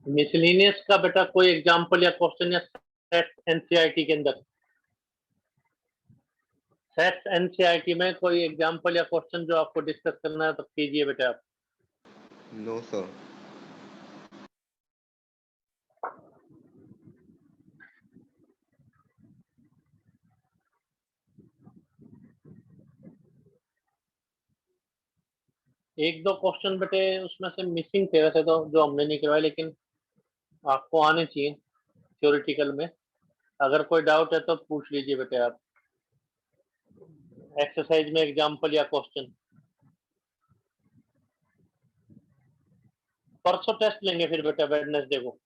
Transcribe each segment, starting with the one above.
Miscellaneous का बेटा कोई एग्जांपल या क्वेश्चन या सेट एनसीईआरटी के अंदर, सेट एनसीईआरटी में कोई एग्जांपल या क्वेश्चन जो आपको डिस्कस करना है तो कीजिए बेटा आप। No sir. एक दो क्वेश्चन बेटे उसमें से मिसिंग थे वैसे तो, जो हमने नहीं करवाए, लेकिन आपको आने चाहिए थ्योरेटिकल में। अगर कोई डाउट है तो पूछ लीजिए बेटे आप, एक्सरसाइज में एग्जांपल या क्वेश्चन। परसों टेस्ट लेंगे फिर बेटा वेडनेसडे को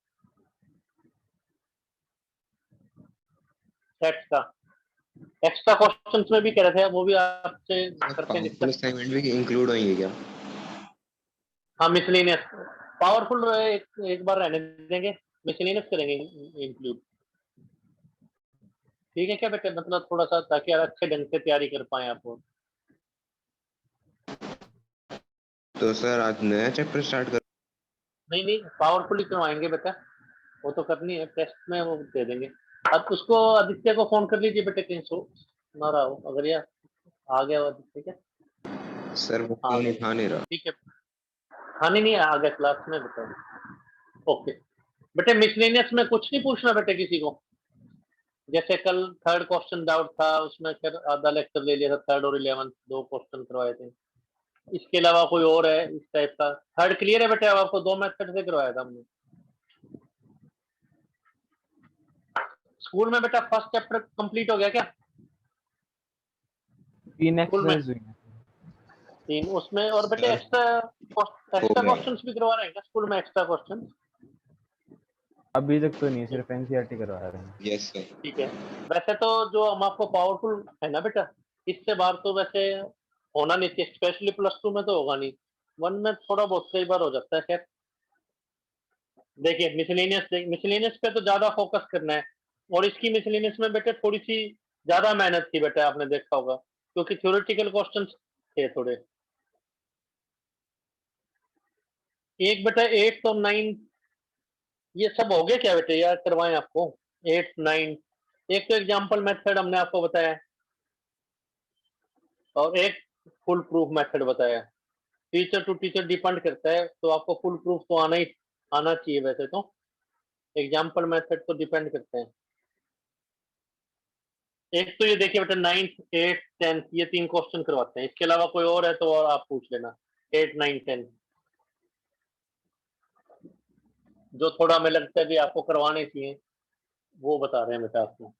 सेट का। एक्स्ट्रा क्वेश्चंस में भी कह रहे थे, वो भी आपसे करते हैं पावरफुल डिस्कस। असाइनमेंट भी इंक्लूड होंगे क्या? हाँ मिसलेनियस पावरफुल एक बार रहने देंगे, मिसलेनियस करेंगे इंक्लूड। ठीक है क्या बेटे, मतलब थोड़ा सा ताकि आप अच्छे ढंग से तैयारी कर पाए आप। तो सर आज नया चैप्टर स्टार्ट कर। नहीं नहीं, पावरफुल ही करवाएंगे बेटा, वो तो करनी है, टेस्ट में वो दे देंगे। अब उसको आदित्य को फोन कर लीजिए बेटे, कहीं सो ना रहा हो, अगर ये आ गया हो आदित्य क्या। सर वो आ फोन गया, उठा नहीं रहा। ठीक है। हाँ नहीं नहीं, आ गया क्लास में बेटा। ओके बेटे, मिसलेनियस में कुछ नहीं पूछना बेटे किसी को। जैसे कल थर्ड क्वेश्चन डाउट था, उसमें फिर आधा लेक्चर ले लिया था, थर्ड और 11 दो क्वेश्चन करवाए थे। इसके अलावा कोई और है इस टाइप का? थर्ड क्लियर है बेटे, अब आपको दो मेथड से करवाया था हमने स्कूल में बेटा। फर्स्ट चैप्टर कंप्लीट हो गया क्या 3 स्कूल में? एक्सरसाइज हुई है। तीन उसमें, और बेटे सर एक्स्ट्रा हो एक्स्ट्रा गया। क्वेश्चंस भी करवा रहे हैं क्या स्कूल में, एक्स्ट्रा क्वेश्चन? अभी तक तो नहीं, सिर्फ एनसीईआरटी करवा रहे हैं। Yes sir. ठीक है। वैसे तो जो हम आपको पावरफुल है ना बेटा, इससे बाहर तो वैसे होना नहीं चाहिए, स्पेशली प्लस टू में तो होगा नहीं, वन में थोड़ा बहुत कई बार हो जाता है। खैर देखिए, मिसलेनियस पे तो ज्यादा फोकस करना है, और इसकी मिसलेनियस में बेटे थोड़ी सी ज्यादा मेहनत थी बेटा, आपने देखा होगा, क्योंकि थ्योरेटिकल क्वेश्चन थे थोड़े। एक बेटा 8 और 9 ये सब हो गया क्या बेटे, याद करवाएं आपको 8 9। एक तो एग्जांपल मेथड हमने आपको बताया, और एक फुल प्रूफ मेथड बताया। टीचर टू टीचर डिपेंड करता है, तो आपको फुल प्रूफ तो आना चाहिए वैसे तो, एग्जाम्पल मेथड तो डिपेंड करते हैं। एक तो ये देखिए बेटा 9th 8th 10th ये तीन क्वेश्चन करवाते हैं, इसके अलावा कोई और है तो और आप पूछ लेना। 8 9 10 जो थोड़ा हमें लगता है कि आपको करवाने चाहिए, वो बता रहे हैं बेटा आपको।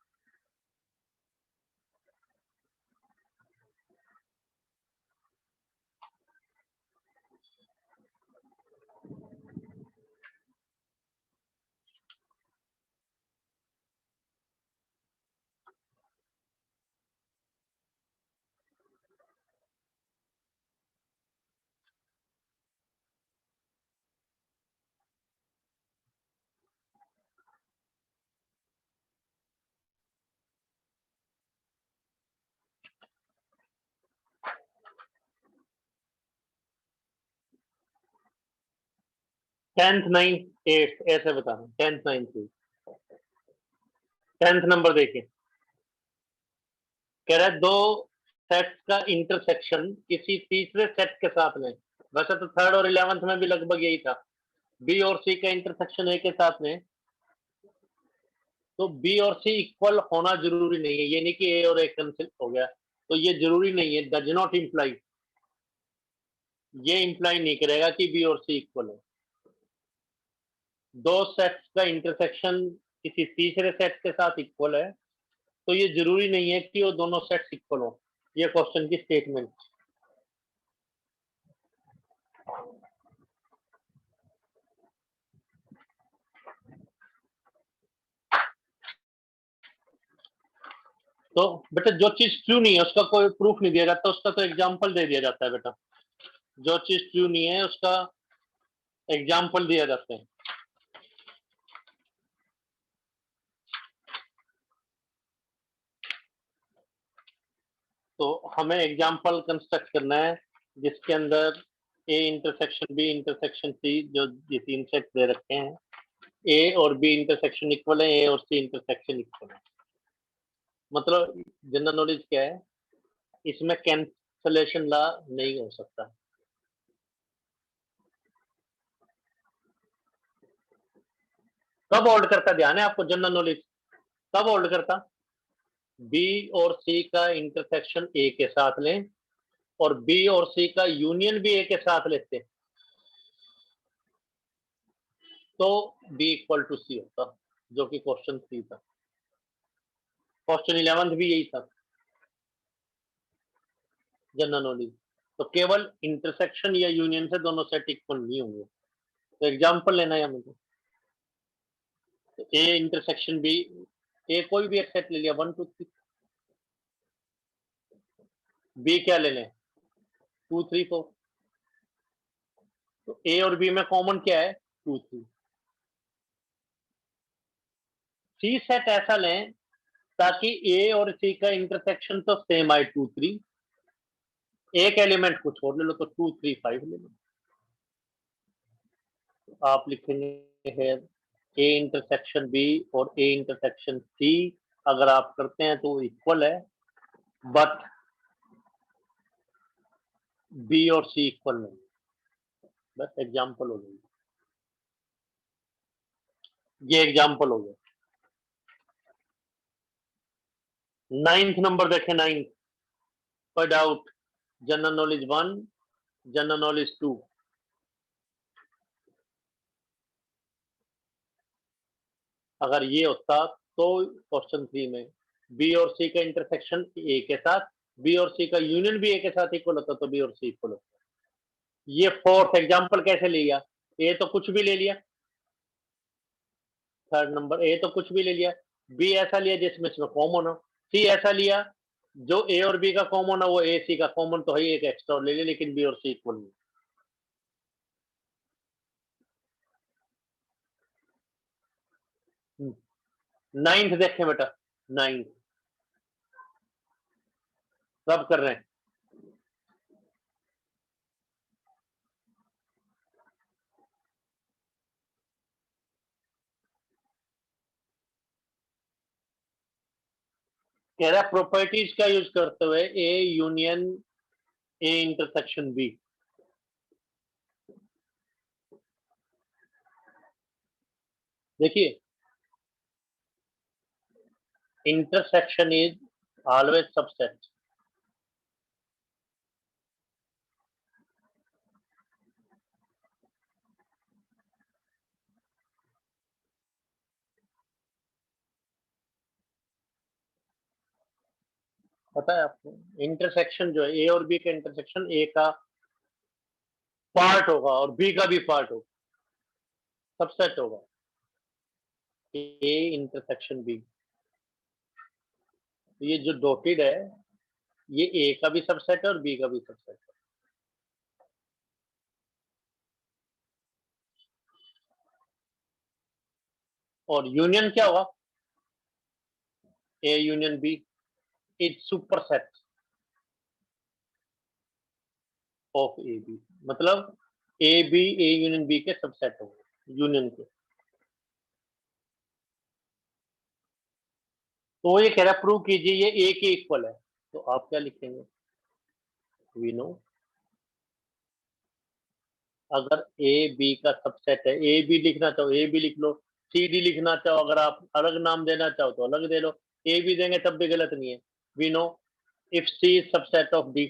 10th 9th 8th ऐसे बताना, 10th 9th 10th नंबर देखिए, कह रहा है दो सेट्स का इंटरसेक्शन किसी तीसरे सेट के साथ में। वैसे तो थर्ड और 11th में भी लगभग यही था, बी और सी का इंटरसेक्शन ए के साथ में। तो बी और सी इक्वल होना जरूरी नहीं है, ये नहीं कि ए और ए कैंसिल हो गया, तो ये जरूरी नहीं है, डज नॉट इम्प्लाई, ये इम्प्लाई नहीं करेगा कि बी और सी इक्वल है। दो सेट्स का इंटरसेक्शन किसी तीसरे सेट के साथ इक्वल है, तो ये जरूरी नहीं है कि वो दोनों सेट्स इक्वल हो। ये क्वेश्चन की स्टेटमेंट। तो बेटा जो चीज ट्रू नहीं है उसका कोई प्रूफ नहीं दिया जाता, उसका तो एग्जाम्पल दे दिया जाता है बेटा। जो चीज ट्रू नहीं है उसका एग्जाम्पल दिया जाता है। तो हमें एग्जाम्पल कंस्ट्रक्ट करना है जिसके अंदर A intersection B intersection C, जो ये तीन सेट दे रखे हैं, ए और बी इंटरसेक्शन इक्वल है, ए और सी इंटरसेक्शन इक्वल है। मतलब जनरल नॉलेज क्या है, इसमें कैंसलेशन लॉ नहीं हो सकता। कब होल्ड करता, ध्यान है आपको, जनरल नॉलेज कब होल्ड करता, बी और सी का इंटरसेक्शन ए के साथ लें और बी और सी का यूनियन भी ए के साथ लेते तो बी इक्वल टू सी होता, जो कि क्वेश्चन 3 था। क्वेश्चन 11 भी यही था, जनरल नॉलेज। तो केवल इंटरसेक्शन या यूनियन से दोनों सेट इक्वल नहीं होंगे। तो एग्जांपल लेना है मुझे, तो ए इंटरसेक्शन बी, ए कोई भी एक सेट ले लिया 1 2 3, बी क्या ले लें 2 3 4, तो ए और बी में कॉमन क्या है 2 3। सी सेट ऐसा लें ताकि ए और सी का इंटरसेक्शन तो सेम आए 2 3, एक एलिमेंट कुछ और ले लो तो 2 3 5 ले लो। आप लिखेंगे है ए इंटरसेक्शन बी और ए इंटरसेक्शन सी, अगर आप करते हैं तो इक्वल है, बट बी और सी इक्वल नहीं। बस एग्जांपल हो गई, ये एग्जांपल हो गया। 9th नंबर देखें, 9th पर doubt, general knowledge 1, general knowledge 2। अगर ये होता तो क्वेश्चन 3 में बी और सी का इंटरसेक्शन ए के साथ, बी और सी का यूनियन भी ए के साथ इक्वल होता तो बी और सी इक्वल होता। ये 4th एग्जांपल कैसे लिया, ए तो कुछ भी ले लिया, 3rd नंबर ए तो कुछ भी ले लिया, बी ऐसा लिया जिसमें इसमें कॉमन हो, सी ऐसा लिया जो ए और बी का कॉमन है वो ए सी का कॉमन तो है, एक एक्स्ट्रा ले लिया, लेकिन बी और सी इक्वल नहीं। नाइन्थ देखें बेटा, 9th सब कर रहे हैं। कह रहा है प्रॉपर्टीज का यूज करते हुए A union A intersection B. देखिए इंटरसेक्शन इज ऑलवेज सबसेट, पता है आपको, इंटरसेक्शन जो है ए और बी का इंटरसेक्शन ए का पार्ट होगा और बी का भी पार्ट होगा, सबसेट होगा ए इंटरसेक्शन बी। ये जो डॉटेड है ये ए का भी सबसेट है और बी का भी सबसेट है। और यूनियन क्या होगा, A union B is superset of A B, मतलब A B A union B के सबसेट होंगे यूनियन के। तो ये कह रहा है प्रूव कीजिए ये ए के इक्वल है, तो आप क्या लिखेंगे, वी नो अगर ए बी का सबसेट है, ए बी लिखना चाहो ए बी लिख लो, सी डी लिखना चाहो, अगर आप अलग नाम देना चाहो तो अलग दे लो, ए बी देंगे तब भी गलत नहीं है। We know if C is subset of D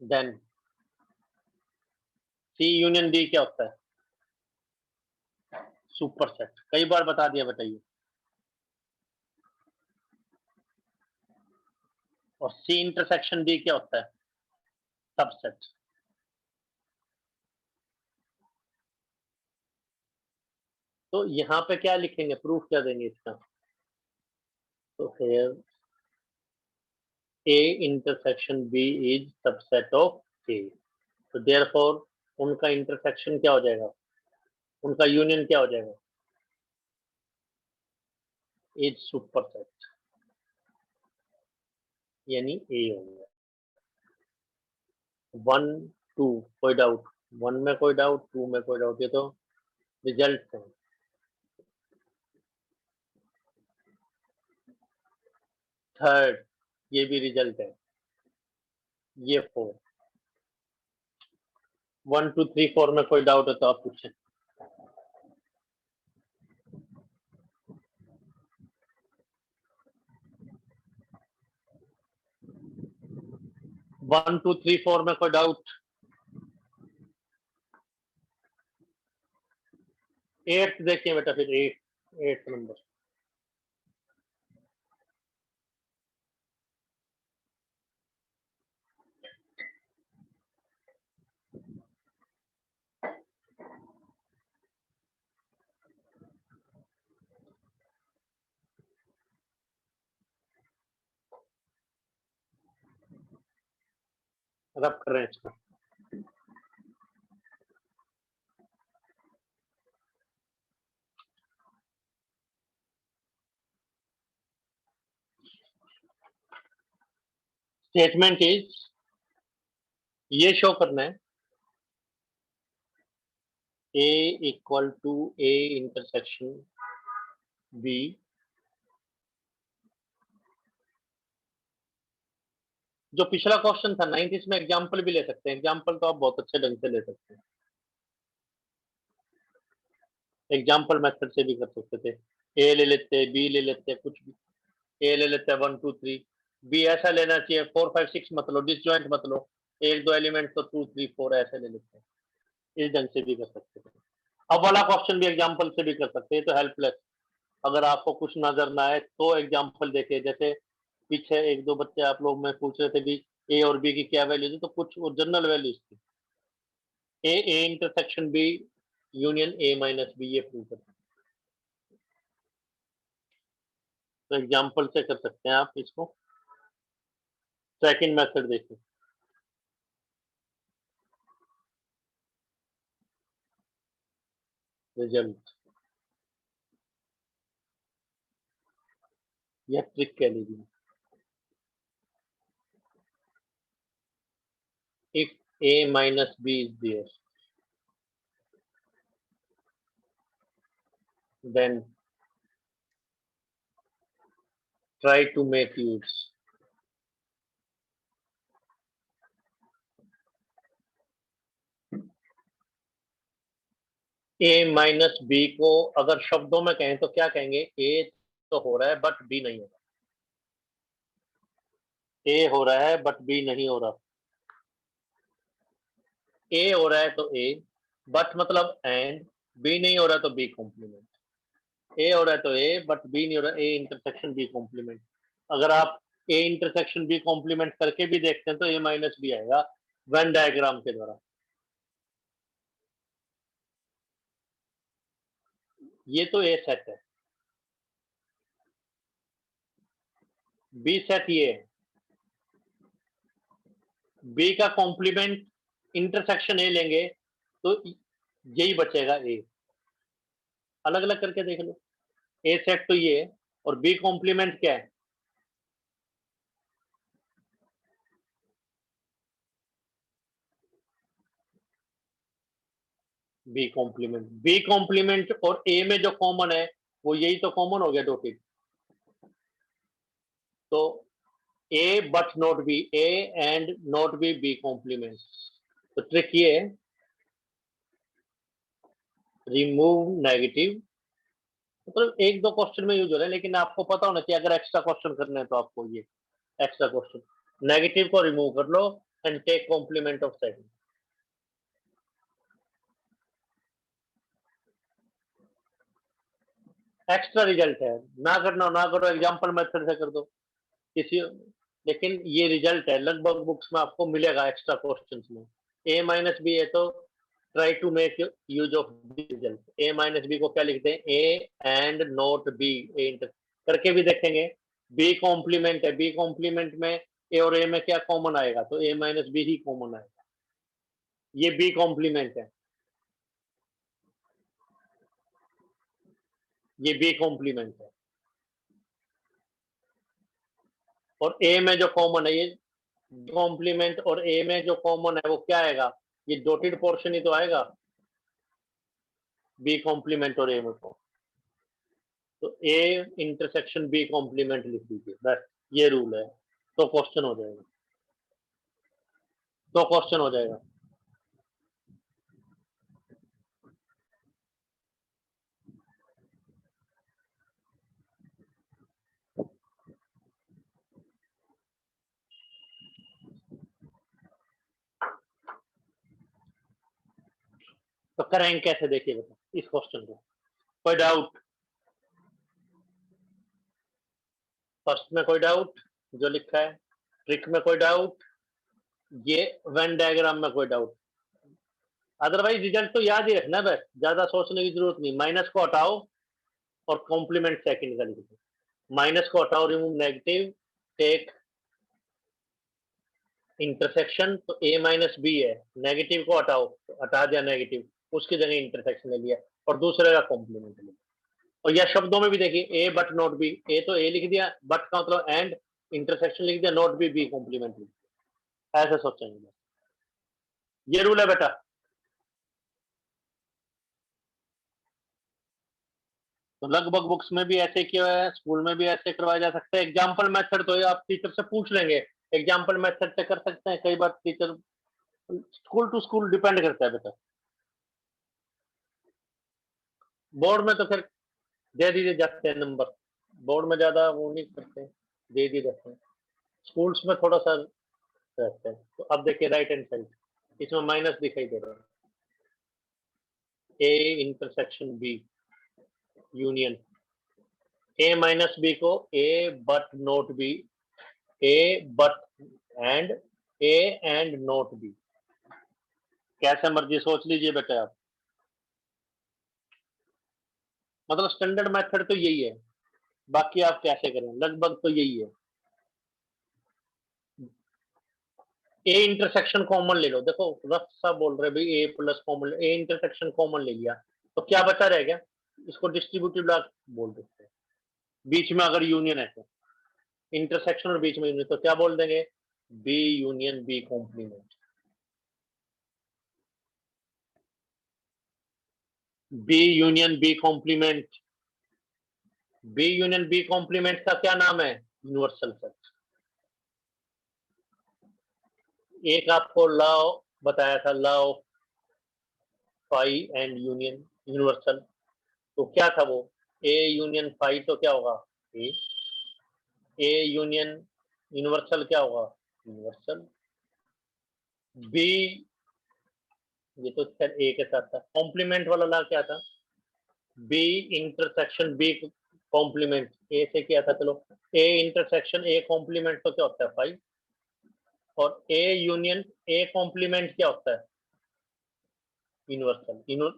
then C union D क्या होता है, सुपरसेट। कई बार बता दिया, बताइए। और सी इंटरसेक्शन डी क्या होता है, सबसेट। तो यहाँ पे क्या लिखेंगे, प्रूफ क्या देंगे इसका, तो here A intersection B is subset of A, तो देयरफॉर उनका इंटरसेक्शन क्या हो जाएगा, उनका यूनियन क्या हो जाएगा, इज सुपरसेट, यानी ए हो गया। 1 2 कोई डाउट, 1 में कोई डाउट, 2 में कोई डाउट, ये तो रिजल्ट है। थर्ड, ये भी रिजल्ट है। ये 4, 1 2 3 4 में कोई डाउट है तो आप पूछें। वन टू थ्री फोर में कोई डाउट? 8th देखिए बेटा, फिर 8th नंबर। रब कर रहे हैं इसको। स्टेटमेंट इज, ये शो करना है A equal to A intersection B, जो पिछला क्वेश्चन था 9th, इसमें एग्जांपल भी ले सकते हैं। एग्जांपल तो आप बहुत अच्छे ढंग से ले सकते हैं, एग्जांपल मेथड से भी कर सकते थे। A ले लेते, B ले लेते, कुछ भी। A ले लेते हैं 1 2 3, B ऐसा लेना चाहिए 4 5 6 मत लो, डिसजॉइंट मत लो, एक दो एलिमेंट तो 2 3 4 ऐसे ले लेते हैं। इस ढंग से भी कर सकते थे। अब वाला क्वेश्चन भी एग्जांपल से भी कर सकते हैं, तो हेल्पलेस। अगर आपको कुछ नजर ना आए तो एग्जांपल देखे, जैसे पीछे एक दो बच्चे आप लोग में पूछ रहे थे भी ए और बी की क्या वैल्यू थी, तो कुछ जनरल वैल्यूज थी। A intersection B union A minus B, ये प्रूव कर, तो एग्जांपल से कर सकते हैं आप इसको। सेकंड मेथड देखिए, रिजल्ट या ट्रिक कह लीजिए। If a minus b is there, then try to make use a minus B को अगर शब्दों में कहें तो क्या कहेंगे? a तो हो रहा है बट b नहीं हो रहा, a हो रहा है बट b नहीं हो रहा। a हो रहा है तो a, बट मतलब एंड, b नहीं हो रहा तो b कॉम्प्लीमेंट। a हो रहा है तो a, बट b नहीं हो रहा, a इंटरसेक्शन b कॉम्प्लीमेंट। अगर आप a इंटरसेक्शन b कॉम्प्लीमेंट करके भी देखते हैं तो a माइनस बी आएगा वेन डायग्राम के द्वारा। ये तो a सेट है, b सेट ये है, b का कॉम्प्लीमेंट इंटरसेक्शन ए लेंगे तो यही बचेगा ए। अलग अलग करके देख लो, ए सेट तो ये है और बी कॉम्प्लीमेंट क्या है? B complement. बी कॉम्प्लीमेंट और ए में जो कॉमन है वो यही तो कॉमन हो गया डॉटेड। तो A but not B, A and not B, B complement. तो ट्रिक ये है, रिमूव नेगेटिव, मतलब एक दो क्वेश्चन में यूज हो रहा है, लेकिन आपको पता होना चाहिए अगर एक्स्ट्रा क्वेश्चन करने हैं तो आपको ये एक्स्ट्रा क्वेश्चन, नेगेटिव को रिमूव कर लो and take complement of second. Extra result है, ना करना ना करो, एग्जांपल मेथड से कर दो किसी, लेकिन ये रिजल्ट है, लगभग बुक्स में आपको मिलेगा एक्स्ट्रा क्वेश्चंस में। ए माइनस बी है तो try to make use of result. A minus B को क्या लिखते हैं? A and not B, A inter करके भी देखेंगे। बी कॉम्प्लीमेंट है, बी कॉम्प्लीमेंट में ए और ए में क्या कॉमन आएगा? तो ए माइनस बी ही कॉमन आएगा, ये बी कॉम्प्लीमेंट है, ये बी कॉम्प्लीमेंट है। और ए में जो कॉमन है ये कॉम्प्लीमेंट, और ए में जो कॉमन है वो क्या आएगा? ये डॉटेड पोर्शन ही तो आएगा बी कॉम्प्लीमेंट और ए में को, तो ए इंटरसेक्शन बी कॉम्प्लीमेंट लिख दीजिए, बस ये रूल है, तो क्वेश्चन हो जाएगा, तो क्वेश्चन हो जाएगा। तो करेंगे कैसे, देखिए बेटा इस क्वेश्चन को, कोई डाउट? फर्स्ट में कोई डाउट जो लिखा है, ट्रिक में कोई डाउट, ये वेन डायग्राम में कोई डाउट? अदरवाइज रिजल्ट तो याद ही रखना है, बस ज्यादा सोचने की जरूरत नहीं। माइनस को हटाओ और कॉम्प्लीमेंट सेकंड का लिख दो, माइनस को हटाओ, रिमूव नेगेटिव, टेक इंटरसेक्शन, तो ए माइनस बी है, नेगेटिव को हटाओ तो हटा दिया नेगेटिव, उसकी जगह इंटरसेक्शन ले लिया और दूसरे का कॉम्प्लीमेंट लिया। और यह शब्दों में भी देखिए, ए बट नॉट बी, ए तो ए लिख दिया, बट का मतलब एंड, इंटरसेक्शन लिख दिया, नॉट बी, बी कॉम्प्लीमेंट लिख दिया, ऐसे सोचेंगे। ये रूल है बेटा। तो लगभग बुक्स में भी ऐसे किया है, स्कूल में भी ऐसे करवाया जा सकता है। एग्जाम्पल मेथड तो आप टीचर से पूछ लेंगे, एग्जाम्पल मेथड से कर सकते हैं, कई बार teacher, school to school depend करता है बेटा। बोर्ड में तो फिर दे दिए जाते हैं नंबर, बोर्ड में ज्यादा वो नहीं करते, दे दिए जाते हैं, स्कूल्स में थोड़ा सा रहता है। तो अब देखिए राइट हैंड साइड, इसमें माइनस दिखाई दे रहा है, A intersection B union, A minus B को A but not B, A but and, A and not B, कैसे मर्जी सोच लीजिए बेटा आप, मतलब स्टैंडर्ड मेथड तो यही है, बाकी आप कैसे करें, लगभग तो यही है। ए इंटरसेक्शन कॉमन ले लो, देखो रफ सा बोल रहे भाई, A plus common, A intersection common ले लिया तो क्या बचा रह गया, इसको डिस्ट्रीब्यूटिव लॉ बोल देते हैं। बीच में अगर यूनियन है तो इंटरसेक्शन और बीच में यूनियन, तो क्या बोल देंगे, B union B complement, B union B complement, B union B complement का क्या नाम है, यूनिवर्सल सेट। एक आपको लॉ बताया था, लॉ ऑफ फाई एंड यूनियन यूनिवर्सल, तो क्या था वो, ए यूनियन फाई तो क्या होगा, ए, ए यूनियन यूनिवर्सल क्या होगा, यूनिवर्सल, बी, ये तो ए के साथ था, कॉम्प्लीमेंट वाला लॉ क्या था, बी इंटरसेक्शन बी कॉम्प्लीमेंट, ए से किया था, चलो ए इंटरसेक्शन ए कॉम्प्लीमेंट तो क्या होता है फाई, और ए यूनियन ए कॉम्प्लीमेंट क्या होता है, यूनिवर्सल।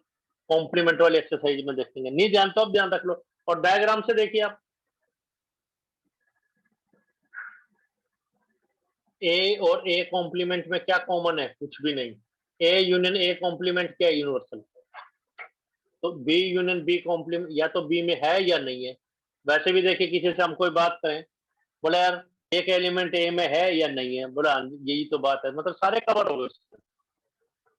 कॉम्प्लीमेंट वाली एक्सरसाइज में देखेंगे, नहीं ध्यान तो अब ध्यान रख लो, और डायग्राम से देखिए आप, ए और ए कॉम्प्लीमेंट में क्या कॉमन है, कुछ भी नहीं, ए यूनियन ए कॉम्प्लीमेंट क्या है, यूनिवर्सल, तो बी यूनियन बी कॉम्प्लीमेंट या तो बी में है या नहीं है। वैसे भी देखिए किसी से हम कोई बात करें, बोला यार एक एलिमेंट ए में है या नहीं है, बोला यही तो बात है, मतलब सारे कवर हो गए उससे,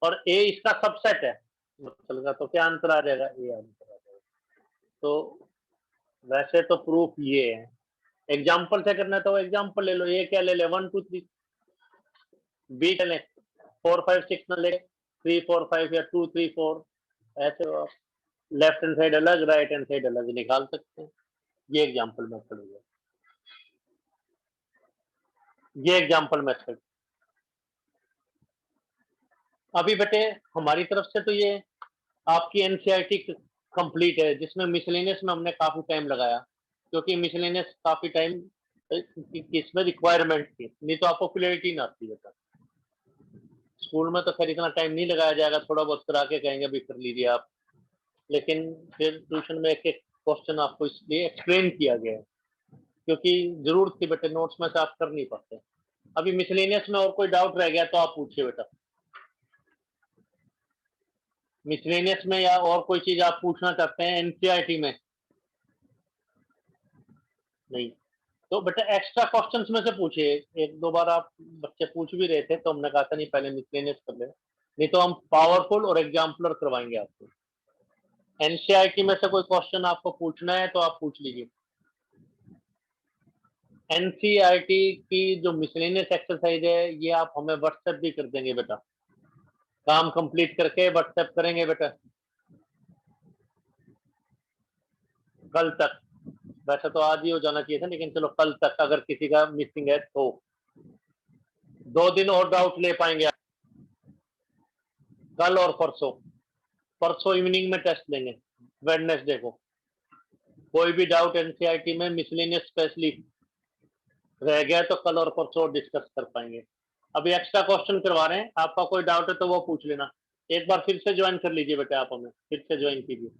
और ए इसका सबसेट है मतलब का, तो क्या आंसर आ जाएगा, ए आंसर आ जाएगा। तो वैसे तो प्रूफ ये है, एग्जाम्पल से करना है तो एग्जाम्पल ले लो, ए क्या ले ले, 1 2 3, बी क्या ले 4 5 6 न ले 3 4 5 या 2 3 4, ऐसे आप लेफ्ट हैंड साइड अलग राइट हैंड साइड अलग निकाल सकते हैं। ये एग्जाम्पल मेथड हो गया, ये एग्जाम्पल मेथड। अभी बेटे हमारी तरफ से तो ये आपकी एनसीईआरटी कंप्लीट है, जिसमें मिसलेनियस में हमने काफी टाइम लगाया, क्योंकि मिसलेनियस काफी टाइम इसमें रिक्वायरमेंट थी, नहीं तो आपको क्लियरिटी ना आती बेटा। स्कूल में तो खैर इतना टाइम नहीं लगाया जाएगा, थोड़ा बहुत करा के कहेंगे भी कर लीजिए आप, लेकिन फिर ट्यूशन में एक एक क्वेश्चन आपको इसलिए एक्सप्लेन किया गया है, क्योंकि जरूरत थी बेटे, नोट्स में से आप कर नहीं पाते। अभी मिसलेनियस में और कोई डाउट रह गया तो आप पूछिए बेटा, मिसलेनियस में या और कोई चीज आप पूछना चाहते हैं एनसीईआरटी में, नहीं तो बेटा एक्स्ट्रा क्वेश्चंस में से पूछिए, एक दो बार आप बच्चे पूछ भी रहे थे तो हमने कहा था नहीं पहले मिसलेनियस कर ले, नहीं तो हम पावरफुल और एग्जाम्पलर करवाएंगे आपको। एनसीईआरटी में से कोई क्वेश्चन आपको पूछना है तो आप पूछ लीजिए। एनसीईआरटी की जो मिसलेनियस एक्सरसाइज है ये आप हमें व्हाट्सएप भी कर देंगे बेटा, काम कंप्लीट करके व्हाट्सएप करेंगे बेटा कल तक। वैसे तो आज ही हो जाना चाहिए था, लेकिन चलो कल तक अगर किसी का मिसिंग है तो 2 दिन और डाउट ले पाएंगे आप, कल और परसों। परसों इवनिंग में टेस्ट लेंगे, वेडनेसडे को। कोई भी डाउट एनसीईआरटी में मिसलेनियस स्पेशली रह गया तो कल और परसों डिस्कस कर पाएंगे। अभी एक्स्ट्रा क्वेश्चन करवा रहे हैं, आपका कोई डाउट है तो वो पूछ लेना। एक बार फिर से ज्वाइन कर लीजिए बेटा, आप हमें फिर से ज्वाइन कीजिए।